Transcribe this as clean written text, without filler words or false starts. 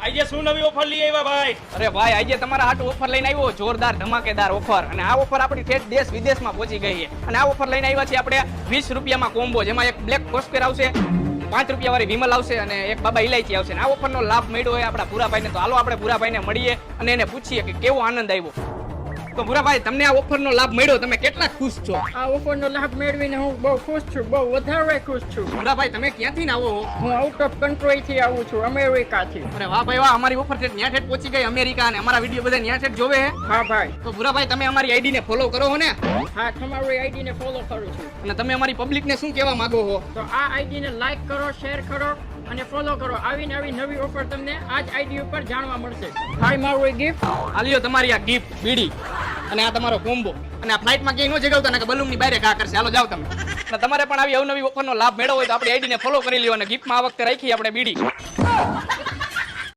આજે શું નવી ઓફર લઈ આવ્યા ભાઈ? અરે ભાઈ આજે તમારા હાટુ ઓફર લઈને આવ્યો, જોરદાર ધમાકેદાર ઓફર. અને આ ઓફર આપણી ઠેઠ દેશ વિદેશમાં પહોંચી ગઈ છે. અને આ ઓફર લઈને આવ્યા છે આપણે 20 રૂપિયામાં કોમ્બો, જેમાં એક બ્લેક કોસ્પેર આવશે, 5 રૂપિયા વાળી વિમલ આવશે અને એક બાબા ઇલાયચી આવશે. આ ઓફરનો લાભ મળ્યો હોય આપણા ભૂરાભાઈને, તો હાલો આપણે ભૂરાભાઈને મળીએ અને એને પૂછીએ કે કેવો આનંદ આવ્યો. તો ભૂરાભાઈ, તમને આ ઓફરનો લાભ મળ્યો, તમે કેટલા ખુશ છો? આ ઓફરનો લાભ મેળવીને હું બહુ ખુશ છું, બહુ વધારે ખુશ છું. ભૂરાભાઈ, તમે ક્યાંથી ને આવો? હું આઉટ ઓફ કન્ટ્રી થી આવું છું, અમેરિકાથી. અરે વાહ ભાઈ વાહ, અમારી ઓફર ઠેઠ ન્યા ઠેઠ પહોંચી ગઈ અમેરિકા, અને અમારા વિડીયો બધા ન્યા ઠેઠ જોવે છે. હા ભાઈ. તો ભૂરાભાઈ, તમે અમારી આઈડી ને ફોલો કરો છો ને? હા, તમારી આઈડી ને ફોલો કરું છું. અને તમે અમારી પબ્લિક ને શું કહેવા માંગો છો? તો આ આઈડી ને લાઈક કરો, શેર કરો અને ફોલો કરો. આવી નવી ઓફર તમને આ જ આઈડી ઉપર જાણવા મળશે. હાય, મારું ગિફ્ટ. આલ્યો તમારી આ ગિફ્ટ બીડી અને આ તમારો કોમ્બો. અને આ ફ્લાઇટમાં ક્યાંય ન જગાવતા ને કે બલૂન ની બહાર ઘા કરશે. હાલો જાવ તમે. અને તમારે પણ આવી અવનવી ઓફરનો લાભ મેળવવો હોય તો આપણી આઈડી ને ફોલો કરી લ્યો અને ગિફ્ટમાં આ વખતે રાખી આપણે બીડી.